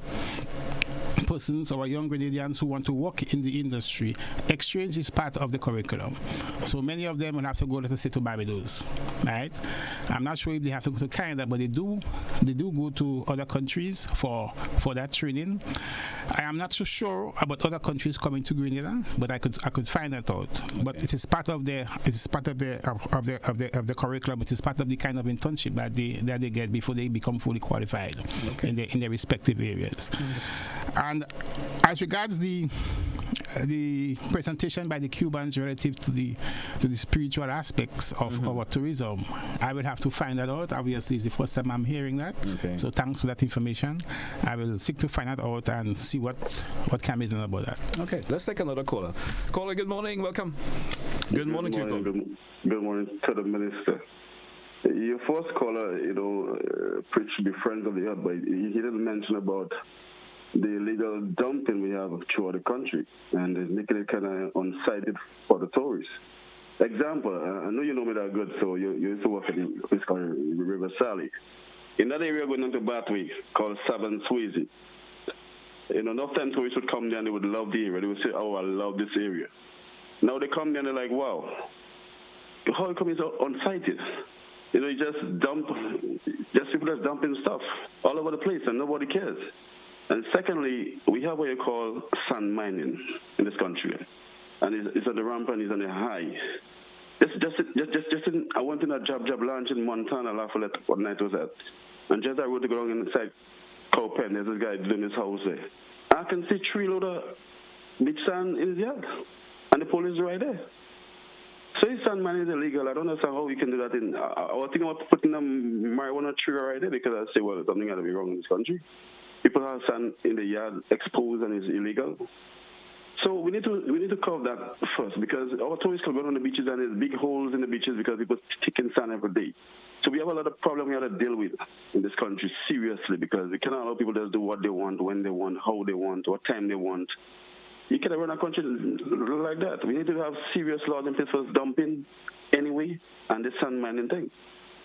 persons, our young Grenadians who want to work in the industry, exchange is part of the curriculum. So many of them will have to go, let us say, to Barbados, right? I'm not sure if they have to go to Canada, but they do go to other countries for that training. I am not so sure about other countries coming to Grenada, but I could find that out. Okay. But it is part of the curriculum. It is part of the kind of internship that they get before they become fully qualified in their respective areas. And as regards the presentation by the Cubans relative to the spiritual aspects of our tourism, I will have to find that out. Obviously, it's the first time I'm hearing that. Okay. So thanks for that information. I will seek to find that out and see what can be done about that. Okay, let's take another caller. Caller, good morning. Welcome. Good morning to you. Good morning to the minister. Your first caller, preached to be friends of the earth, but he didn't mention about the illegal dumping we have throughout the country, and it's making it kind of unsighted for the tourists. Example, I know you know me that good, so you used to work in this called River Sally. In that area going into Bathway called Sabon Swayze, enough time tourists would come there and they would love the area. They would say, "Oh, I love this area." Now they come there and they're like, "Wow, how come it's unsighted?" You just people just dumping stuff all over the place and nobody cares. And secondly, we have what you call sand mining in this country, and it's on the ramp and it's on the high. I went in a job launch in Montana, Lafayette, what night was that? And just I rode to go along inside Cowpen, there's this guy doing his house there. I can see 3 load of beach sand in his yard, and the police is right there. So if sand mining is illegal, I don't understand how we can do that. I was thinking about putting a marijuana tree right there because I say, well, something got to be wrong in this country. People have sand in the yard exposed and it's illegal. So we need to curb that first, because our tourists can go on the beaches and there's big holes in the beaches because people taking sand every day. So we have a lot of problems we have to deal with in this country seriously, because we cannot allow people to just do what they want, when they want, how they want, what time they want. You cannot run a country like that. We need to have serious laws in place for dumping anyway and the sand mining thing.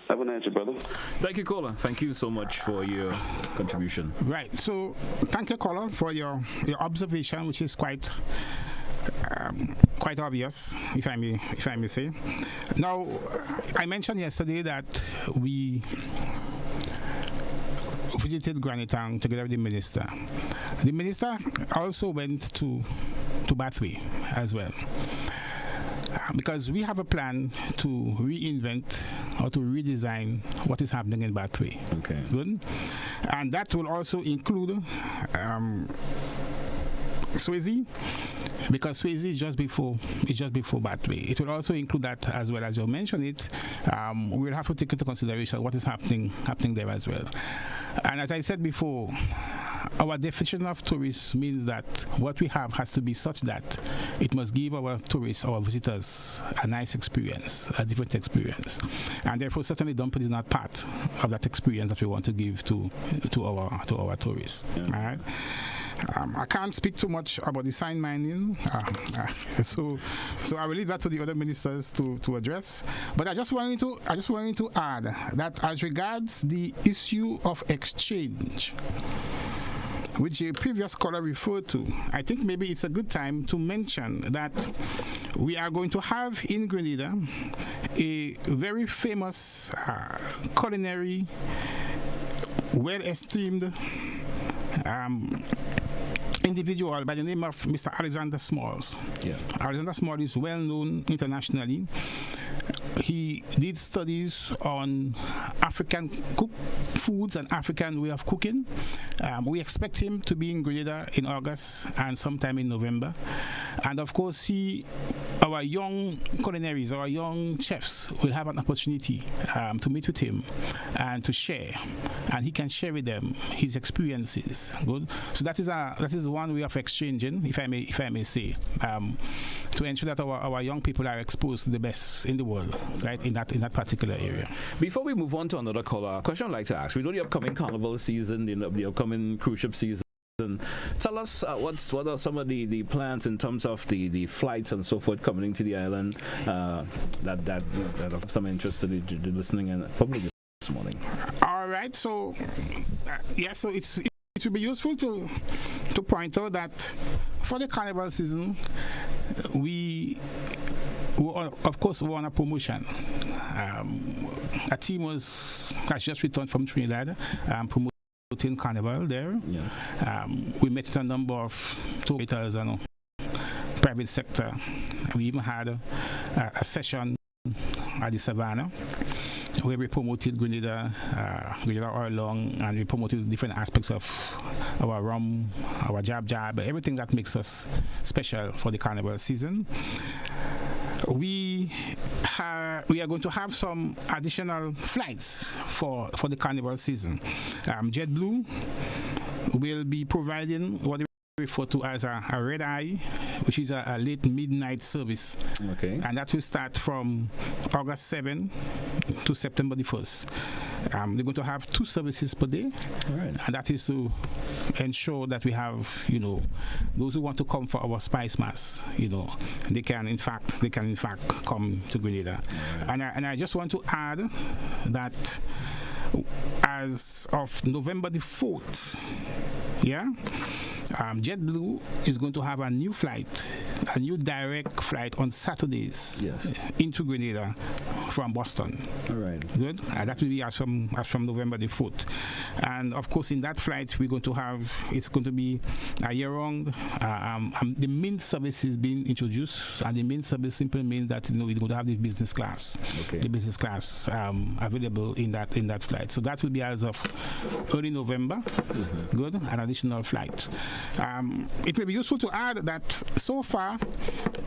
Have a nice day, brother. Thank you, caller. Thank you so much for your contribution. Right. So, thank you, caller, for your observation, which is quite obvious, if I may say. Now, I mentioned yesterday that we visited Granitang together with the minister. The minister also went to Bathway as well, because we have a plan to reinvent or to redesign what is happening in Bathway. Okay. Good. And that will also include Swayze, because Swayze is just before Bathway. It will also include that as well, as you mentioned it. We'll have to take into consideration what is happening there as well. And as I said before, our definition of tourists means that what we have has to be such that it must give our tourists, our visitors, a nice experience, a different experience. And therefore, certainly dumping is not part of that experience that we want to give to our tourists. Yeah. All right? I can't speak too much about the sand mining, so I will leave that to the other ministers to address. But I just wanted to add that as regards the issue of exchange, which a previous caller referred to, I think maybe it's a good time to mention that we are going to have in Grenada a very famous culinary, well-esteemed individual by the name of Mr. Alexander Smalls. Yeah. Alexander Smalls is well known internationally. He did studies on African foods and African way of cooking. We expect him to be in Grenada in August and sometime in November. And of course, our young culinaries, our young chefs will have an opportunity to meet with him and to share, and he can share with them his experiences. Good. So that is one way of exchanging, if I may say, to ensure that our young people are exposed to the best in the world, right, in that particular area. Before we move on to another caller, a question I'd like to ask. We know the upcoming carnival season, the upcoming cruise ship season. Tell us what are some of the plans in terms of the flights and so forth coming into the island that have some interest to the listening and probably this morning. All right, so so it would be useful to point out that for the carnival season, we of course we're on a promotion. A team has just returned from Trinidad, promoting Carnival there. Yes. We met a number of tour operators and private sector. We even had a session at the Savannah where we promoted Grenada all along, and we promoted different aspects of our rum, our jab, everything that makes us special for the carnival season. We are going to have some additional flights for the carnival season. JetBlue will be providing what we refer to as a red eye, which is a late midnight service. Okay. And that will start from August 7 to September the 1st. They're going to have 2 services per day. All right. And that is to ensure that we have, those who want to come for our spice mass, they can in fact come to Grenada. Right. And I just want to add that as of November the 4th, JetBlue is going to have a new direct flight on Saturdays into Grenada from Boston. All right. Good. That will be as from November the 4th. And of course, in that flight, it's going to be a year-round. The main service is being introduced, and the main service simply means that we're going to have the business class. Okay. The business class available in that flight. So that will be as of early November. Mm-hmm. Good. An additional flight. It may be useful to add that so far,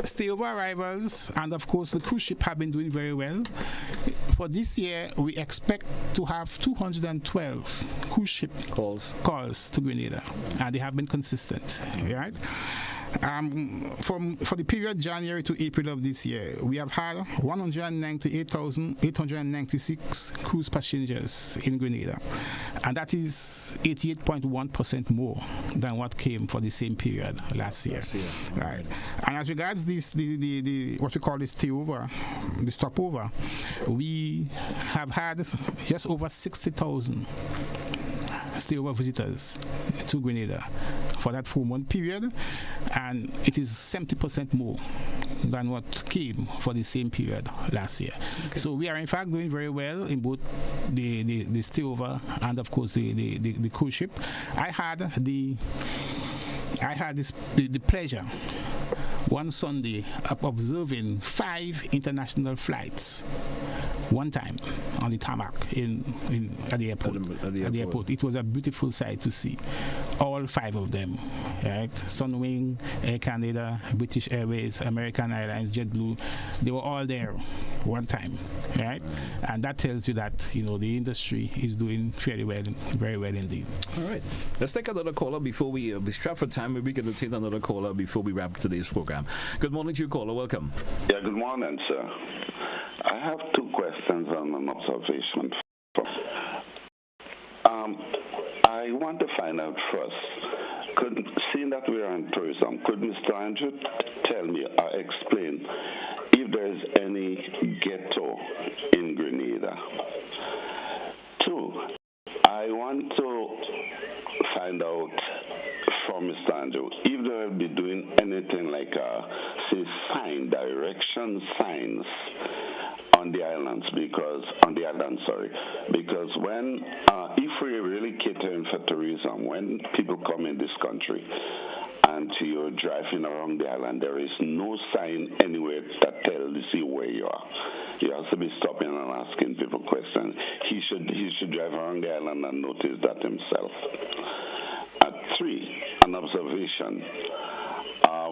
stayover arrivals and of course the cruise ship have been doing very well. For this year, we expect to have 212 cruise ship calls to Grenada, and they have been consistent, right? For the period January to April of this year, we have had 198,896 cruise passengers in Grenada, and that is 88.1% more than what came for the same period last year. Right. And as regards this, the what we call the stopover, we have had just over 60,000 stayover visitors to Grenada for that 4-month period, and it is 70% more than what came for the same period last year. Okay. So we are in fact doing very well in both the stayover and of course the cruise ship. I had the pleasure one Sunday of observing 5 international flights one time on the tarmac at the airport. It was a beautiful sight to see. All 5 of them, right? Sunwing, Air Canada, British Airways, American Airlines, JetBlue, they were all there one time, right? And that tells you that the industry is doing very well indeed. All right, let's take another caller before we strapped for time. Maybe we can take another caller before we wrap today's program. Good morning to you, caller. Welcome. Yeah, good morning, sir. I have 2 questions and an observation. I want to find out first, seeing that we are in tourism, could Mr. Andrew tell me or explain if there is any ghetto in Grenada? 2, I want to find out from Mr. Andrew if they will be doing anything like direction signs on the islands, because when if we really catering for tourism, when people come in this country and you're driving around the island, there is no sign anywhere that tells you where you are. You have to be stopping and asking people questions. He should drive around the island and notice that himself. 3, an observation.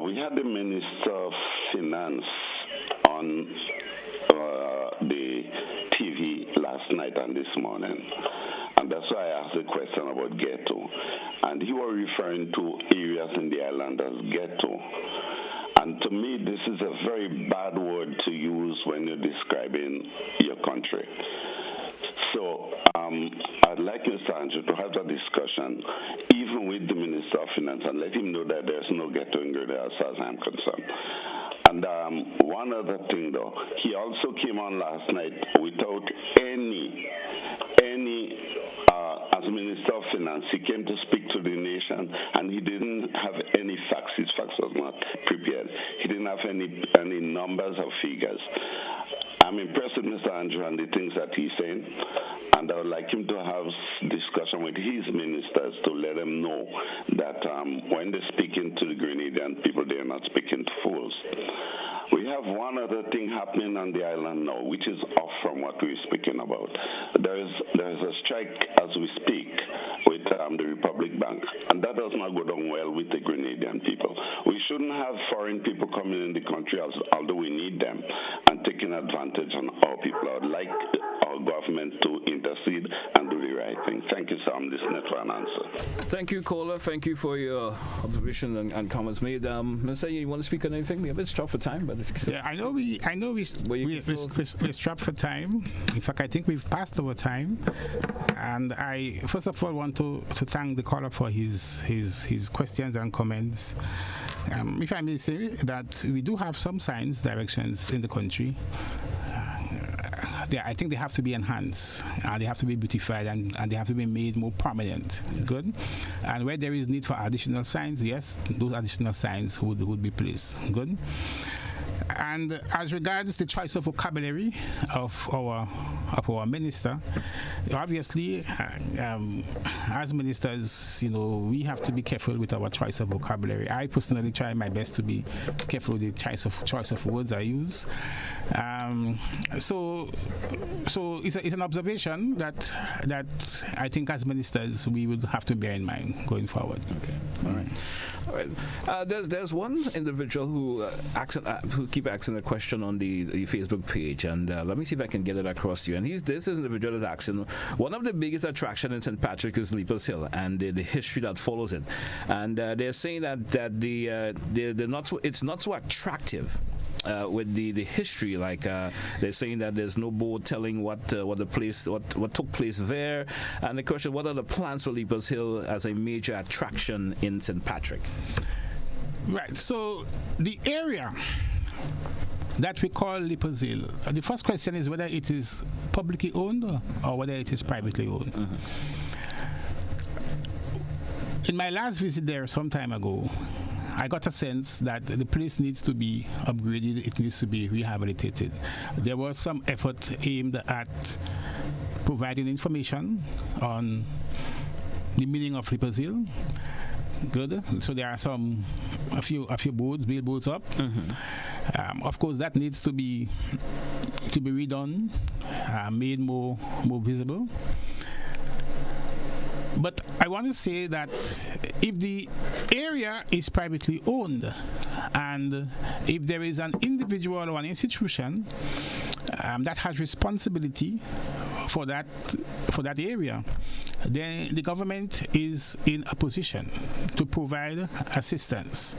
We had the Minister of Finance on the TV last night and this morning, and that's why I asked the question about ghetto. And he was referring to areas in the island as ghetto. And to me, this is a very bad word to use when you're describing your country. So I'd like Mr. Andrew to have that discussion, even with the Minister of Finance, and let him know that there's no ghetto in Grenada as far as I'm concerned. And one other thing, though, he also came on last night without any as Minister of Finance, he came to speak to the nation, and he didn't have any facts. His facts was not prepared. He didn't have any numbers or figures. I'm impressed with Mr. Andrew and the things that he's saying, and I would like him to have discussion with his ministers to let them know that when they're speaking to the Grenadian people, they're not speaking to fools. We have one other thing happening on the island now, which is off from what we're speaking about. There is a strike as we speak with the Republic Bank, and that does not go down well with the Grenadian people. We shouldn't have foreign people coming in the country, although we need them, and taking advantage on our people. I would like our government to intercede and do the right thing. Thank you, Sam. This is for an answer. Thank you, caller. Thank you for your observation and comments made. Mr. You want to speak on anything? We're a bit strapped for time, but yeah, I know we're strapped for time. In fact, I think we've passed our time. And I first of all want to thank the caller for his questions and comments. If I may say that we do have some signs, directions in the country. I think they have to be enhanced, they have to be beautified, and they have to be made more prominent. Yes. Good. And where there is need for additional signs, yes, those additional signs would be placed. Good. And as regards the choice of vocabulary of our minister, obviously, as ministers, we have to be careful with our choice of vocabulary. I personally try my best to be careful with the choice of words I use. So it's an observation that I think as ministers we would have to bear in mind going forward. Okay. All right. There's one individual who keep asking a question on the Facebook page, and let me see if I can get it across to you. And this individual is asking, one of the biggest attractions in St. Patrick is Leapers Hill and the history that follows it. And they're saying that it's not so attractive. With the history, like they're saying that there's no board telling what took place there, and the question, what are the plans for Leapers Hill as a major attraction in St. Patrick? Right. So the area that we call Leapers Hill, the first question is whether it is publicly owned or whether it is privately owned. Mm-hmm. In my last visit there some time ago, I got a sense that the place needs to be upgraded, it needs to be rehabilitated. There was some effort aimed at providing information on the meaning of Leapers Hill. Good. So there are a few billboards up. Mm-hmm. Of course, that needs to be redone, made more visible. But I want to say that if the area is privately owned, and if there is an individual or an institution that has responsibility for that area, then the government is in a position to provide assistance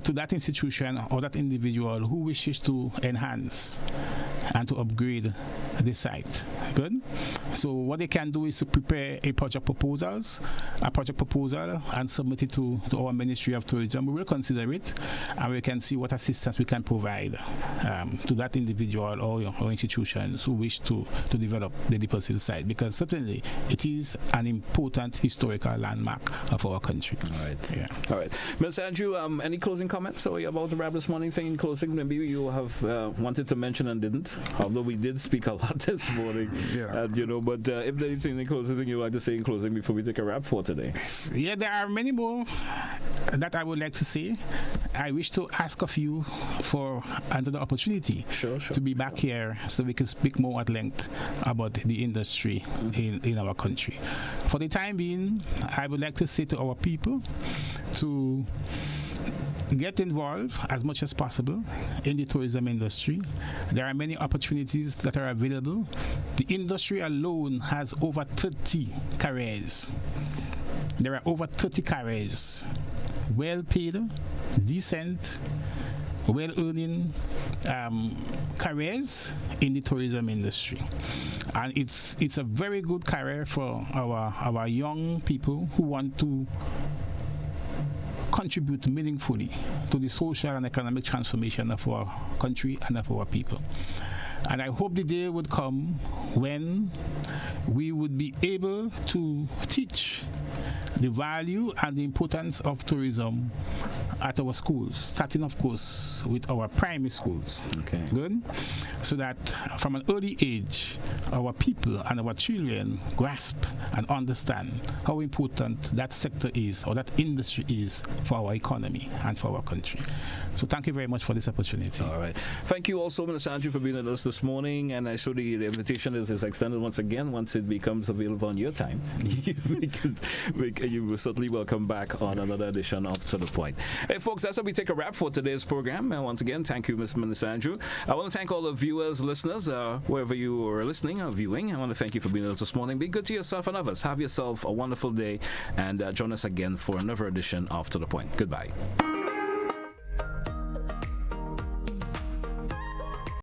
to that institution or that individual who wishes to enhance and to upgrade the site. Good. So what they can do is to prepare a project proposal and submit it to our Ministry of Tourism. We will consider it, and we can see what assistance we can provide to that individual or institutions who wish to develop the Leapers Hill site, because certainly it is an important historical landmark of our country. All right. Yeah. All right. Mr. Andrew, any closing comments about the Rap this morning thing in closing? Maybe you have wanted to mention and didn't, although we did speak a lot this morning. Yeah. But if there's anything in closing thing you'd like to say in closing before we take a wrap for today? Yeah, there are many more that I would like to say. I wish to ask of you for another opportunity to be back here so we can speak more at length about the industry in our country. For the time being, I would like to say to our people to get involved as much as possible in the tourism industry. There are many opportunities that are available. The industry alone has over 30 careers. There are over 30 careers, well paid, decent, well-earning careers in the tourism industry, and it's a very good career for our young people who want to contribute meaningfully to the social and economic transformation of our country and of our people. And I hope the day would come when we would be able to teach the value and the importance of tourism at our schools, starting of course with our primary schools. Okay. Good? So that from an early age, our people and our children grasp and understand how important that sector is, or that industry is, for our economy and for our country. So thank you very much for this opportunity. All right. Thank you also, Mr. Andrew, for being with us this morning. And I saw the invitation is extended once again once it becomes available on your time. You will certainly welcome back on another edition of To The Point. Hey, folks, that's how we take a wrap for today's program. And once again, thank you, Mr. Andrew. I want to thank all the viewers, listeners, wherever you are listening or viewing. I want to thank you for being with us this morning. Be good to yourself and others. Have yourself a wonderful day, and join us again for another edition of To The Point. Goodbye.